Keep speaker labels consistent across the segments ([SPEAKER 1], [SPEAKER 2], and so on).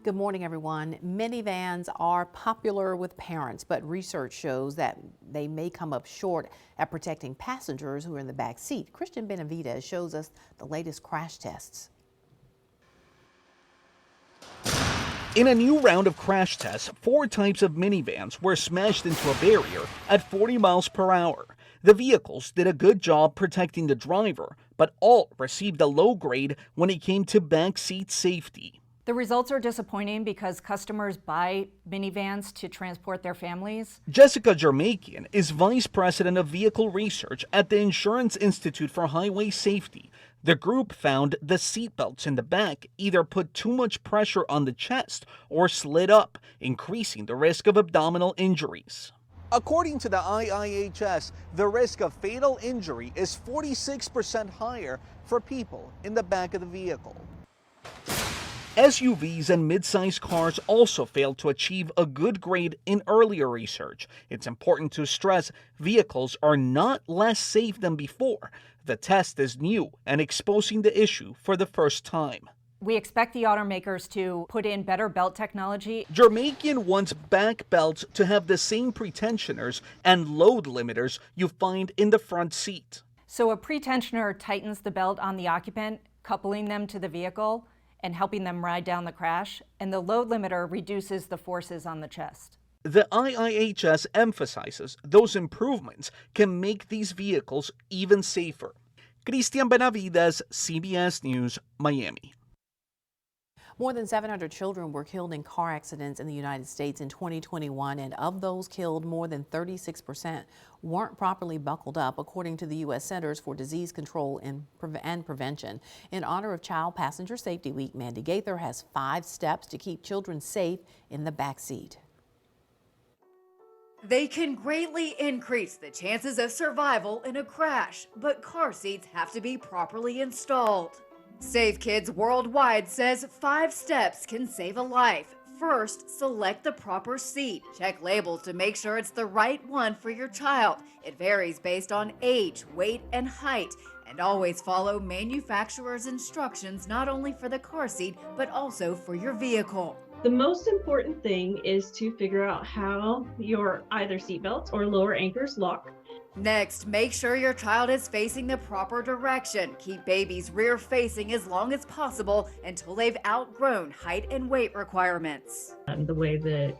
[SPEAKER 1] Good morning, everyone. Minivans are popular with parents, but research shows that they may come up short at protecting passengers who are in the back seat. Christian Benavidez shows us the latest crash tests.
[SPEAKER 2] In a new round of crash tests, 4 types of minivans were smashed into a barrier at 40 miles per hour. The vehicles did a good job protecting the driver, but all received a low grade when it came to backseat safety.
[SPEAKER 3] The results are disappointing because customers buy minivans to transport their families.
[SPEAKER 2] Jessica Jermakian is Vice President of Vehicle Research at the Insurance Institute for Highway Safety. The group found the seatbelts in the back either put too much pressure on the chest or slid up, increasing the risk of abdominal injuries. According to the IIHS, the risk of fatal injury is 46% higher for people in the back of the vehicle. SUVs and mid-sized cars also failed to achieve a good grade in earlier research. It's important to stress vehicles are not less safe than before. The test is new and exposing the issue for the first time.
[SPEAKER 3] We expect the automakers to put in better belt technology.
[SPEAKER 2] Jermakian wants back belts to have the same pretensioners and load limiters you find in the front seat.
[SPEAKER 3] So a pretensioner tightens the belt on the occupant, coupling them to the vehicle and helping them ride down the crash, and the load limiter reduces the forces on the chest.
[SPEAKER 2] The IIHS emphasizes those improvements can make these vehicles even safer. Christian Benavidez, CBS News, Miami.
[SPEAKER 1] More than 700 children were killed in car accidents in the United States in 2021, and of those killed, more than 36% weren't properly buckled up, according to the U.S. Centers for Disease Control and Prevention. In honor of Child Passenger Safety Week, Mandy Gaither has 5 steps to keep children safe in the back seat.
[SPEAKER 4] They can greatly increase the chances of survival in a crash, but car seats have to be properly installed. Safe Kids Worldwide says 5 steps can save a life. First, select the proper seat. Check labels to make sure it's the right one for your child. It varies based on age, weight, and height. And always follow manufacturer's instructions not only for the car seat, but also for your vehicle.
[SPEAKER 5] The most important thing is to figure out how your either seatbelts or lower anchors lock.
[SPEAKER 4] Next, make sure your child is facing the proper direction. Keep babies rear facing as long as possible until they've outgrown height and weight requirements.
[SPEAKER 5] The way that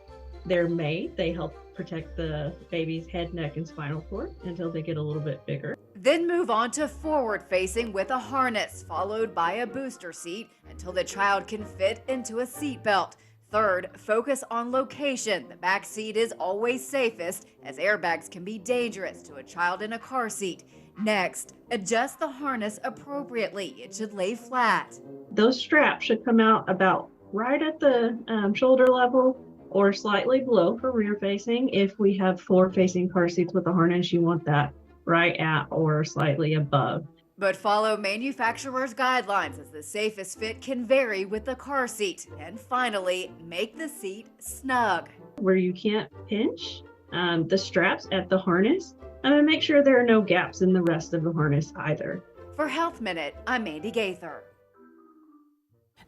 [SPEAKER 5] they're made, they help protect the baby's head, neck, and spinal cord until they get a little bit bigger.
[SPEAKER 4] Then move on to forward facing with a harness, followed by a booster seat until the child can fit into a seat belt. Third, focus on location. The back seat is always safest, as airbags can be dangerous to a child in a car seat. Next, adjust the harness appropriately. It should lay flat.
[SPEAKER 5] Those straps should come out about right at the shoulder level or slightly below for rear facing. If we have forward facing car seats with a harness, you want that right at or slightly above.
[SPEAKER 4] But follow manufacturer's guidelines, as the safest fit can vary with the car seat. And finally, make the seat snug.
[SPEAKER 5] Where you can't pinch the straps at the harness, and make sure there are no gaps in the rest of the harness either.
[SPEAKER 4] For Health Minute, I'm Mandy Gaither.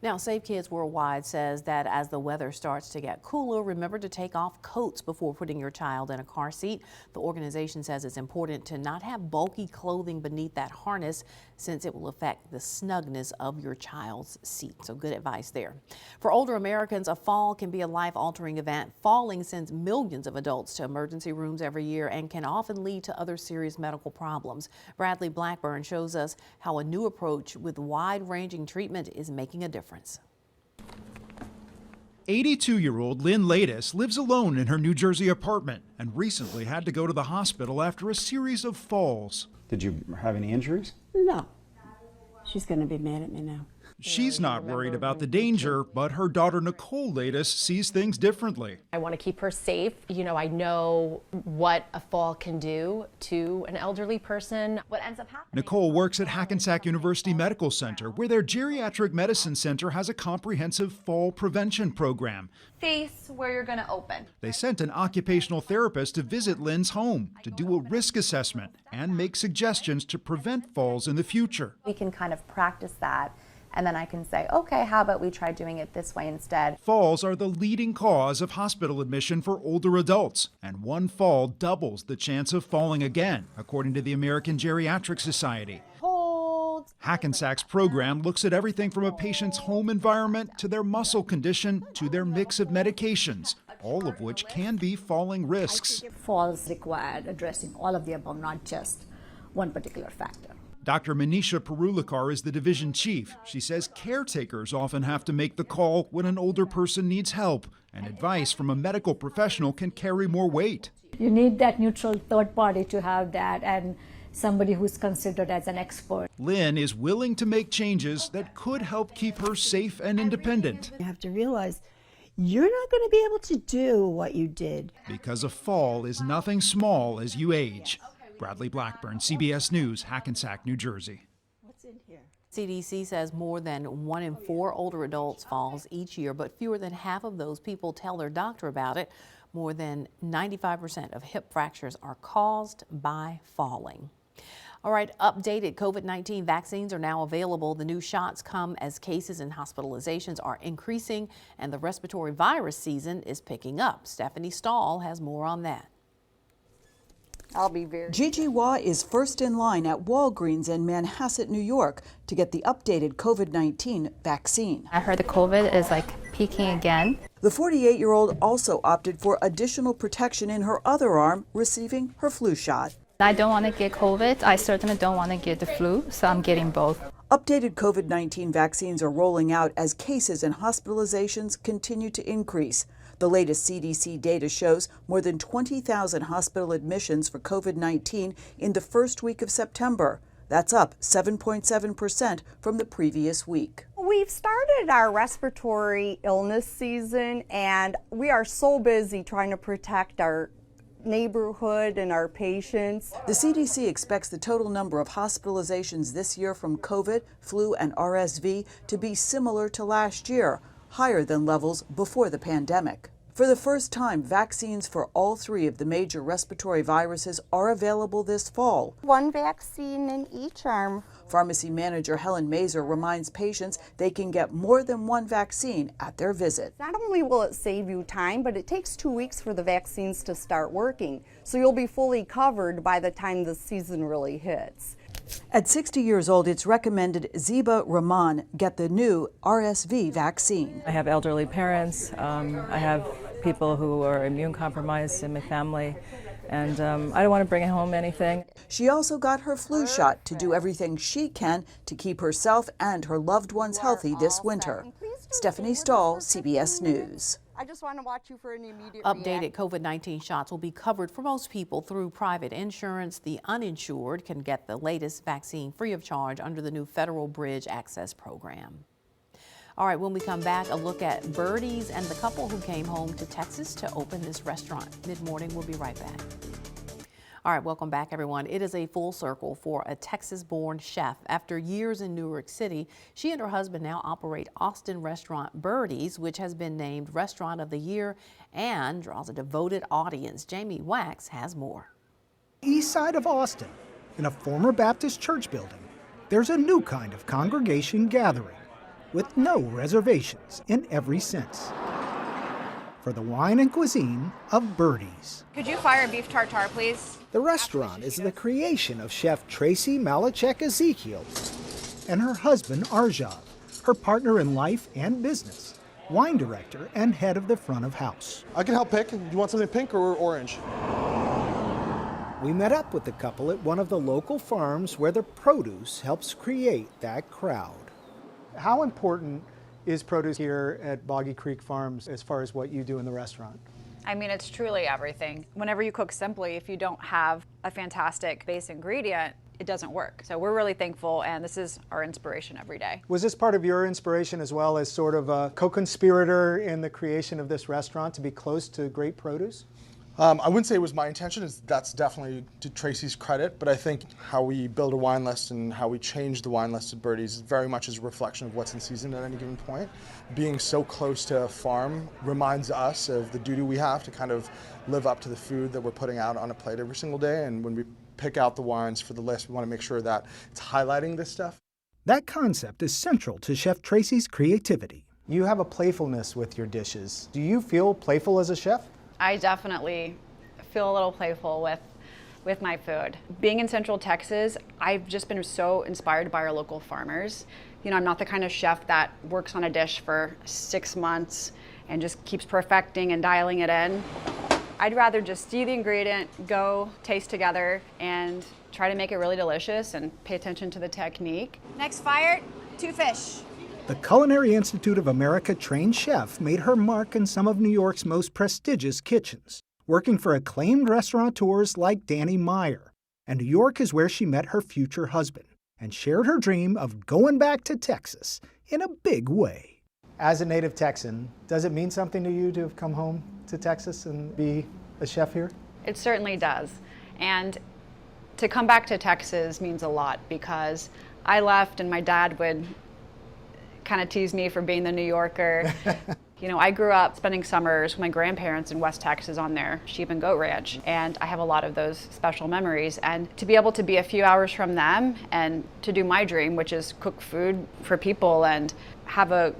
[SPEAKER 1] Now, Safe Kids Worldwide says that as the weather starts to get cooler, remember to take off coats before putting your child in a car seat. The organization says it's important to not have bulky clothing beneath that harness, since it will affect the snugness of your child's seat. So good advice there. For older Americans, a fall can be a life-altering event. Falling sends millions of adults to emergency rooms every year and can often lead to other serious medical problems. Bradley Blackburn shows us how a new approach with wide-ranging treatment is making a difference.
[SPEAKER 6] 82-year-old Lynn Ladis lives alone in her New Jersey apartment and recently had to go to the hospital after a series of falls.
[SPEAKER 7] Did you have any injuries?
[SPEAKER 8] No. She's going to be mad at me now.
[SPEAKER 6] She's not worried about the danger, but her daughter Nicole Ladis sees things differently.
[SPEAKER 9] I want to keep her safe. You know, I know what a fall can do to an elderly person. What ends up happening?
[SPEAKER 6] Nicole works at Hackensack University Medical Center, where their geriatric medicine center has a comprehensive fall prevention program.
[SPEAKER 10] Face where you're going to open.
[SPEAKER 6] They sent an occupational therapist to visit Lynn's home to do a risk assessment and make suggestions to prevent falls in the future.
[SPEAKER 10] We can kind of practice that and then I can say, okay, how about we try doing it this way instead?
[SPEAKER 6] Falls are the leading cause of hospital admission for older adults, and one fall doubles the chance of falling again, according to the American Geriatric Society. Hackensack's program looks at everything from a patient's home environment to their muscle condition to their mix of medications, all of which can be falling risks.
[SPEAKER 11] Falls required addressing all of the above, not just one particular factor.
[SPEAKER 6] Dr. Manisha Perulikar is the division chief. She says caretakers often have to make the call when an older person needs help, and advice from a medical professional can carry more weight.
[SPEAKER 11] You need that neutral third party to have that, and somebody who's considered as an expert.
[SPEAKER 6] Lynn is willing to make changes that could help keep her safe and independent.
[SPEAKER 8] You have to realize you're not going to be able to do what you did.
[SPEAKER 6] Because a fall is nothing small as you age. Bradley Blackburn, CBS News, Hackensack, New Jersey.
[SPEAKER 8] What's in here?
[SPEAKER 1] CDC says more than 1 in 4 older adults falls each year, but fewer than half of those people tell their doctor about it. More than 95% of hip fractures are caused by falling. All right, updated COVID-19 vaccines are now available. The new shots come as cases and hospitalizations are increasing, and the respiratory virus season is picking up. Stephanie Stahl has more on that.
[SPEAKER 12] Gigi Hua is first in line at Walgreens in Manhasset, New York, to get the updated COVID-19 vaccine.
[SPEAKER 10] I heard the COVID is peaking again.
[SPEAKER 12] The 48-year-old also opted for additional protection in her other arm, receiving her flu shot.
[SPEAKER 10] I don't want to get COVID. I certainly don't want to get the flu, so I'm getting both.
[SPEAKER 12] Updated COVID-19 vaccines are rolling out as cases and hospitalizations continue to increase. The latest CDC data shows more than 20,000 hospital admissions for COVID-19 in the first week of September. That's up 7.7% from the previous week.
[SPEAKER 13] We've started our respiratory illness season, and we are so busy trying to protect our neighborhood and our patients.
[SPEAKER 12] The CDC expects the total number of hospitalizations this year from COVID, flu, and RSV to be similar to last year, higher than levels before the pandemic. For the first time, vaccines for all 3 of the major respiratory viruses are available this fall.
[SPEAKER 13] One vaccine in each arm.
[SPEAKER 12] Pharmacy manager Helen Mazer reminds patients they can get more than one vaccine at their visit.
[SPEAKER 13] Not only will it save you time, but it takes 2 weeks for the vaccines to start working. So you'll be fully covered by the time the season really hits.
[SPEAKER 12] At 60 years old, it's recommended Ziba Rahman get the new RSV vaccine.
[SPEAKER 14] I have elderly parents. I have people who are immune compromised in my family, and I don't want to bring home anything.
[SPEAKER 12] She also got her flu shot to do everything she can to keep herself and her loved ones healthy this winter. Stephanie Stahl, CBS News.
[SPEAKER 13] I just want to watch you for an immediate
[SPEAKER 1] Updated COVID-19 shots will be covered for most people through private insurance. The uninsured can get the latest vaccine free of charge under the new Federal Bridge Access Program. All right, when we come back, a look at birdies and the couple who came home to Texas to open this restaurant. Mid-morning, we'll be right back. All right, welcome back, everyone. It is a full circle for a Texas-born chef. After years in New York City, she and her husband now operate Austin restaurant Birdies, which has been named Restaurant of the Year and draws a devoted audience. Jamie Wax has more.
[SPEAKER 15] East side of Austin, in a former Baptist church building, there's a new kind of congregation gathering with no reservations in every sense. For the wine and cuisine of Birdies.
[SPEAKER 16] Could you fire a beef tartare, please?
[SPEAKER 15] The restaurant is the creation of Chef Tracy Malachek Ezekiel and her husband Arjav, her partner in life and business, wine director and head of the front of house.
[SPEAKER 17] I can help pick. Do you want something pink or orange?
[SPEAKER 15] We met up with the couple at one of the local farms where the produce helps create that crowd. How important is produce here at Boggy Creek Farms as far as what you do in the restaurant?
[SPEAKER 16] I mean, it's truly everything. Whenever you cook simply, if you don't have a fantastic base ingredient, it doesn't work. So we're really thankful, and this is our inspiration every day.
[SPEAKER 15] Was this part of your inspiration as well as sort of a co-conspirator in the creation of this restaurant to be close to great produce?
[SPEAKER 17] I wouldn't say it was my intention. That's definitely to Tracy's credit, but I think how we build a wine list and how we change the wine list at Birdies very much is a reflection of what's in season at any given point. Being so close to a farm reminds us of the duty we have to kind of live up to the food that we're putting out on a plate every single day, and when we pick out the wines for the list, we want to make sure that it's highlighting this stuff.
[SPEAKER 15] That concept is central to Chef Tracy's creativity.
[SPEAKER 18] You have a playfulness with your dishes. Do you feel playful as a chef?
[SPEAKER 16] I definitely feel a little playful with my food. Being in Central Texas, I've just been so inspired by our local farmers. You know, I'm not the kind of chef that works on a dish for 6 months and just keeps perfecting and dialing it in. I'd rather just see the ingredient, go taste together, and try to make it really delicious and pay attention to the technique.
[SPEAKER 19] Next fire, 2 fish.
[SPEAKER 15] The Culinary Institute of America trained chef made her mark in some of New York's most prestigious kitchens, working for acclaimed restaurateurs like Danny Meyer. And New York is where she met her future husband and shared her dream of going back to Texas in a big way.
[SPEAKER 18] As a native Texan, does it mean something to you to have come home to Texas and be a chef here?
[SPEAKER 16] It certainly does. And to come back to Texas means a lot because I left and my dad would kind of tease me for being the New Yorker. You know, I grew up spending summers with my grandparents in West Texas on their sheep and goat ranch, and I have a lot of those special memories. And to be able to be a few hours from them and to do my dream, which is cook food for people and have a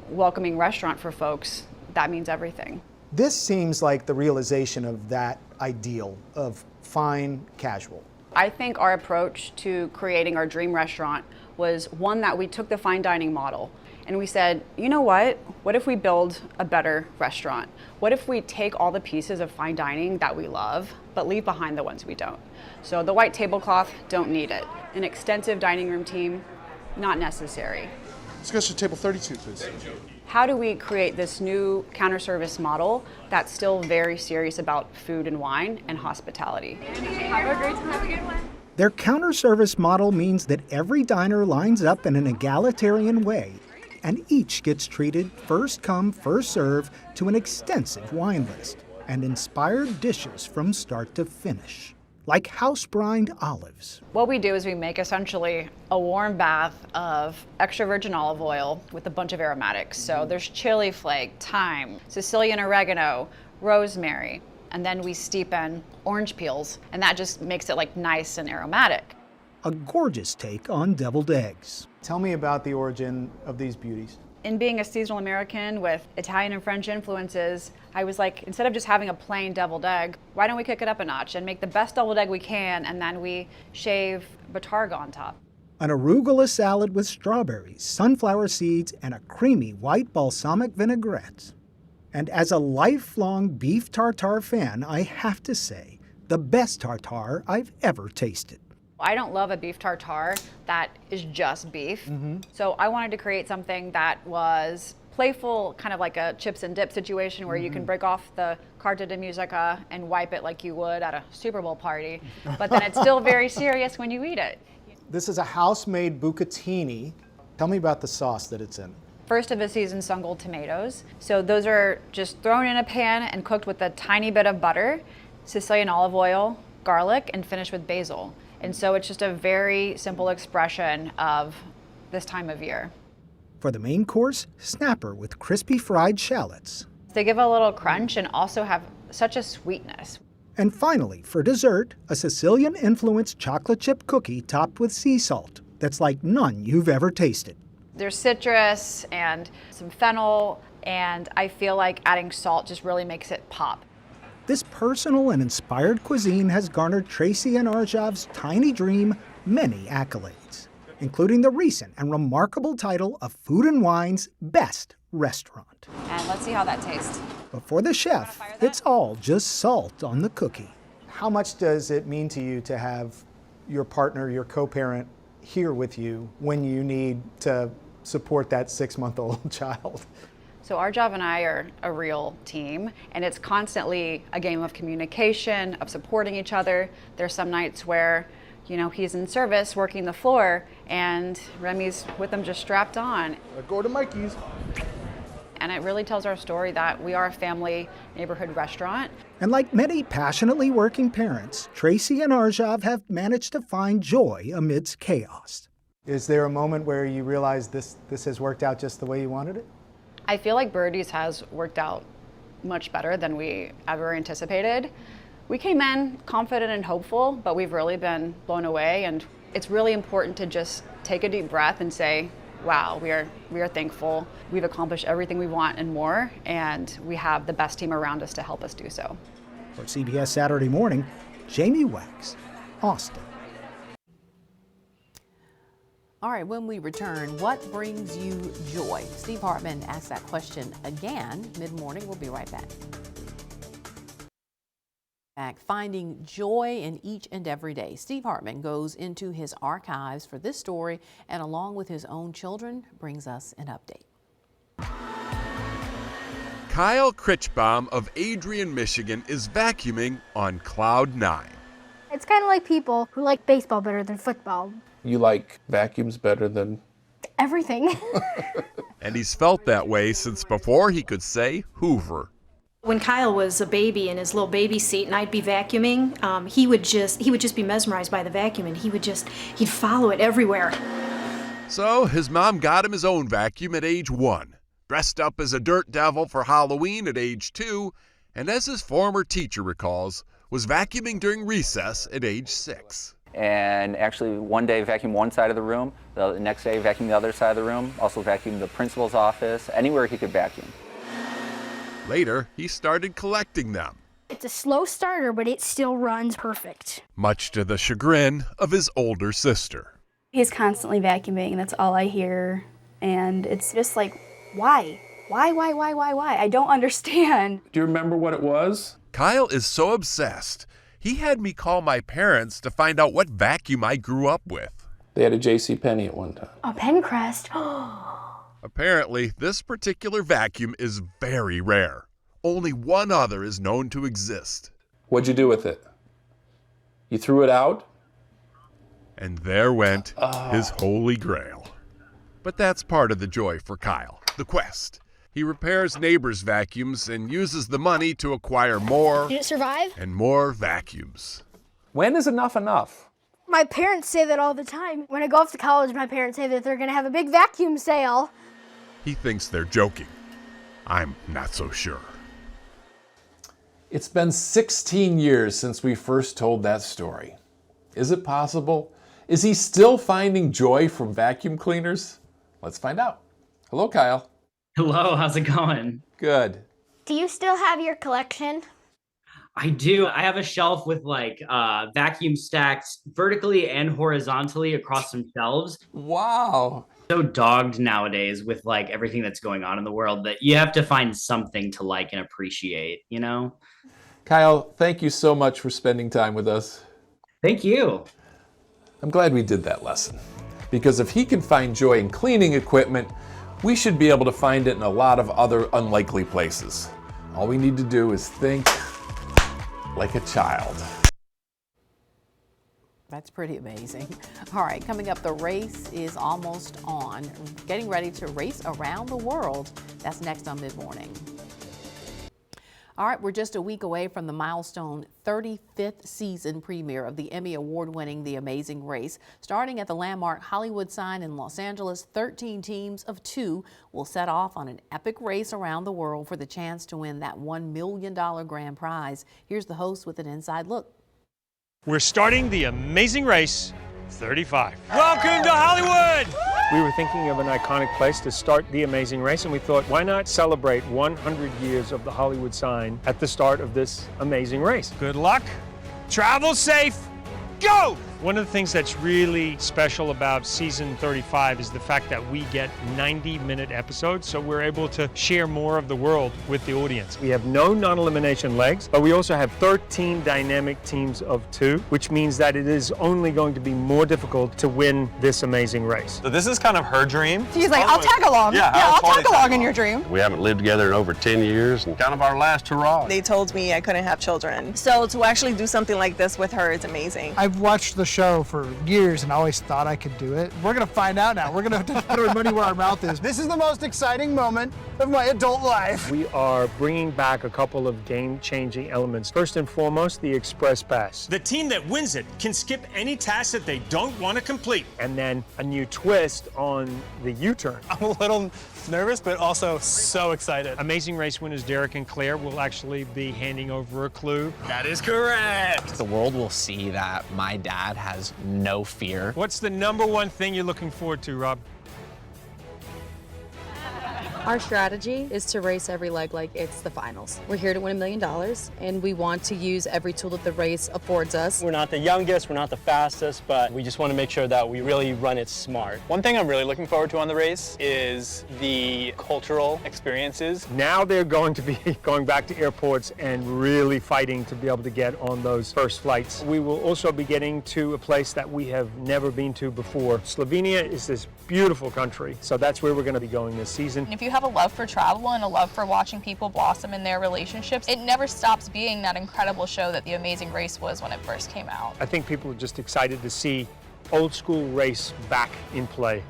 [SPEAKER 16] welcoming restaurant for folks, that means everything.
[SPEAKER 18] This seems like the realization of that ideal of fine casual.
[SPEAKER 16] I think our approach to creating our dream restaurant was one that we took the fine dining model and we said, you know what if we build a better restaurant? What if we take all the pieces of fine dining that we love, but leave behind the ones we don't? So the white tablecloth, don't need it. An extensive dining room team, not necessary.
[SPEAKER 17] Let's go to table 32, please.
[SPEAKER 16] How do we create this new counter service model that's still very serious about food and wine and hospitality?
[SPEAKER 19] Have a great time. Have a good one.
[SPEAKER 15] Their counter service model means that every diner lines up in an egalitarian way, and each gets treated first come, first serve to an extensive wine list and inspired dishes from start to finish, like house-brined olives.
[SPEAKER 16] What we do is we make essentially a warm bath of extra virgin olive oil with a bunch of aromatics. So there's chili flake, thyme, Sicilian oregano, rosemary, and then we steep in orange peels, and that just makes it like nice and aromatic.
[SPEAKER 15] A gorgeous take on deviled eggs.
[SPEAKER 18] Tell me about the origin of these beauties.
[SPEAKER 16] In being a seasonal American with Italian and French influences, I was like, instead of just having a plain deviled egg, why don't we kick it up a notch and make the best deviled egg we can, and then we shave Bottarga on top.
[SPEAKER 15] An arugula salad with strawberries, sunflower seeds, and a creamy white balsamic vinaigrette. And as a lifelong beef tartare fan, I have to say, the best tartare I've ever tasted.
[SPEAKER 16] I don't love a beef tartare that is just beef. So I wanted to create something that was playful, kind of like a chips and dip situation where you can break off the carta de musica and wipe it like you would at a Super Bowl party, but then it's still very serious when you eat it.
[SPEAKER 18] This is a house-made bucatini. Tell me about the sauce that it's in.
[SPEAKER 16] First of a season Sungold tomatoes. So those are just thrown in a pan and cooked with a tiny bit of butter, Sicilian olive oil, garlic, and finished with basil. And so it's just a very simple expression of this time of year.
[SPEAKER 15] For the main course, snapper with crispy fried shallots.
[SPEAKER 16] They give a little crunch and also have such a sweetness.
[SPEAKER 15] And finally, for dessert, a Sicilian-influenced chocolate chip cookie topped with sea salt that's like none you've ever tasted.
[SPEAKER 16] There's citrus and some fennel, and I feel like adding salt just really makes it pop.
[SPEAKER 15] This personal and inspired cuisine has garnered Tracy and Arjav's tiny dream many accolades, including the recent and remarkable title of Food and Wine's Best Restaurant.
[SPEAKER 16] And let's see how that tastes.
[SPEAKER 15] But for the chef, it's all just salt on the cookie.
[SPEAKER 18] How much does it mean to you to have your partner, your co-parent, here with you when you need to support that 6-month-old child?
[SPEAKER 16] So Arjav and I are a real team, and it's constantly a game of communication, of supporting each other. There's some nights where, you know, he's in service working the floor, and Remy's with him just strapped on.
[SPEAKER 17] Go to Mikey's.
[SPEAKER 16] And it really tells our story that we are a family neighborhood restaurant.
[SPEAKER 15] And like many passionately working parents, Tracy and Arjav have managed to find joy amidst chaos.
[SPEAKER 18] Is there a moment where you realize this has worked out just the way you wanted it?
[SPEAKER 16] I feel like Birdie's has worked out much better than we ever anticipated. We came in confident and hopeful, but we've really been blown away, and It's really important to just take a deep breath and say, wow, we are thankful. We've accomplished everything we want and more, and we have the best team around us to help us do so.
[SPEAKER 15] For CBS Saturday Morning, Jamie Wax, Austin.
[SPEAKER 1] All right, when we return, what brings you joy? Steve Hartman asked that question again mid-morning. We'll be right back. Finding joy in each and every day. Steve Hartman goes into his archives for this story, and along with his own children, brings us an update.
[SPEAKER 20] Kyle Critchbaum of Adrian, Michigan is vacuuming on cloud 9.
[SPEAKER 21] It's kind of like people who like baseball better than football.
[SPEAKER 22] You like vacuums better than
[SPEAKER 21] everything.
[SPEAKER 20] And he's felt that way since before he could say Hoover.
[SPEAKER 23] When Kyle was a baby in his little baby seat and I'd be vacuuming, he would just be mesmerized by the vacuum, and he'd follow it everywhere.
[SPEAKER 20] So his mom got him his own vacuum at age 1, dressed up as a dirt devil for Halloween at age 2, and as his former teacher recalls, was vacuuming during recess at age 6.
[SPEAKER 24] And actually one day vacuum one side of the room, the next day vacuum the other side of the room, also vacuum the principal's office, anywhere he could vacuum.
[SPEAKER 20] Later, he started collecting them.
[SPEAKER 21] It's a slow starter, but it still runs perfect.
[SPEAKER 20] Much to the chagrin of his older sister.
[SPEAKER 25] He's constantly vacuuming, that's all I hear. And it's just like, why? Why? I don't understand.
[SPEAKER 22] Do you remember what it was?
[SPEAKER 20] Kyle is so obsessed, he had me call my parents to find out what vacuum I grew up with.
[SPEAKER 22] They had a JCPenney at one time.
[SPEAKER 21] A Pencrest.
[SPEAKER 20] Apparently, this particular vacuum is very rare. Only one other is known to exist.
[SPEAKER 22] What'd you do with it? You threw it out?
[SPEAKER 20] And there went his holy grail. But that's part of the joy for Kyle, the quest. He repairs neighbors' vacuums and uses the money to acquire more
[SPEAKER 21] Did it survive?
[SPEAKER 20] and more vacuums.
[SPEAKER 22] When is enough enough?
[SPEAKER 21] My parents say that all the time. When I go off to college, my parents say that they're going to have a big vacuum sale.
[SPEAKER 20] He thinks they're joking. I'm not so sure.
[SPEAKER 26] It's been 16 years since we first told that story. Is it possible? Is he still finding joy from vacuum cleaners? Let's find out. Hello, Kyle.
[SPEAKER 27] Hello, how's it going?
[SPEAKER 26] Good.
[SPEAKER 21] Do you still have your collection?
[SPEAKER 27] I do. I have a shelf with vacuum stacked vertically and horizontally across some shelves.
[SPEAKER 26] Wow.
[SPEAKER 27] So dogged nowadays with everything that's going on in the world that you have to find something to like and appreciate, you know?
[SPEAKER 26] Kyle, thank you so much for spending time with us.
[SPEAKER 27] Thank you.
[SPEAKER 26] I'm glad we did that lesson, because if he can find joy in cleaning equipment, we should be able to find it in a lot of other unlikely places. All we need to do is think like a child.
[SPEAKER 1] That's pretty amazing. All right, coming up, the race is almost on. Getting ready to race around the world. That's next on Mid-Morning. All right, we're just a week away from the milestone 35th season premiere of the Emmy Award-winning The Amazing Race. Starting at the landmark Hollywood sign in Los Angeles, 13 teams of 2 will set off on an epic race around the world for the chance to win that $1 million grand prize. Here's the host with an inside look.
[SPEAKER 28] We're starting The Amazing Race 35. Welcome to Hollywood! We were thinking of an iconic place to start The Amazing Race, and we thought, why not celebrate 100 years of the Hollywood sign at the start of this amazing race? Good luck, travel safe, go! One of the things that's really special about season 35 is the fact that we get 90-minute episodes, so we're able to share more of the world with the audience. We have no non-elimination legs, but we also have 13 dynamic teams of 2, which means that it is only going to be more difficult to win this amazing race.
[SPEAKER 29] So this is kind of her dream.
[SPEAKER 30] She's like, I'll tag along.
[SPEAKER 29] Yeah,
[SPEAKER 30] I'll tag along in your dream.
[SPEAKER 29] We haven't lived together in over 10 years and kind of our last hurrah.
[SPEAKER 30] They told me I couldn't have children. So to actually do something like this with her is amazing.
[SPEAKER 31] I've watched the show for years and always thought I could do it. We're gonna find out now. We're gonna have to put our money where our mouth is.
[SPEAKER 18] This is the most exciting moment
[SPEAKER 31] of my adult life.
[SPEAKER 28] We are bringing back a couple of game-changing elements. First and foremost, the Express Pass. The team that wins it can skip any task that they don't want to complete. And then a new twist on the U-turn.
[SPEAKER 31] I'm a little nervous, but also so excited.
[SPEAKER 28] Amazing Race winners Derek and Claire will actually be handing over a clue.
[SPEAKER 31] That is correct.
[SPEAKER 2] The world will see that my dad has no fear.
[SPEAKER 28] What's the number one thing you're looking forward to, Rob?
[SPEAKER 3] Our strategy is to race every leg like it's the finals. We're here to win $1 million, and we want to use every tool that the race affords us.
[SPEAKER 31] We're not the youngest, we're not the fastest, but we just want to make sure that we really run it smart. One thing I'm really looking forward to on the race is the cultural experiences.
[SPEAKER 28] Now they're going to be going back to airports and really fighting to be able to get on those first flights. We will also be getting to a place that we have never been to before. Slovenia is this beautiful country, so that's where we're going to be going this season.
[SPEAKER 4] If you have a love for travel and a love for watching people blossom in their relationships, it never stops being that incredible show that The Amazing Race was when it first came out.
[SPEAKER 28] I think people are just excited to see old school race back in play.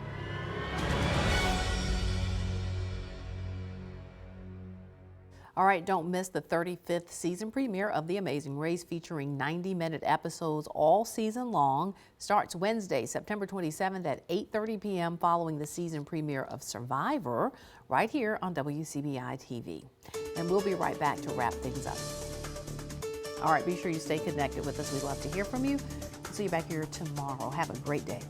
[SPEAKER 1] All right, don't miss the 35th season premiere of The Amazing Race, featuring 90-minute episodes all season long. Starts Wednesday, September 27th at 8:30 p.m. following the season premiere of Survivor, right here on WCBI TV. And we'll be right back to wrap things up. All right, be sure you stay connected with us. We'd love to hear from you. See you back here tomorrow. Have a great day.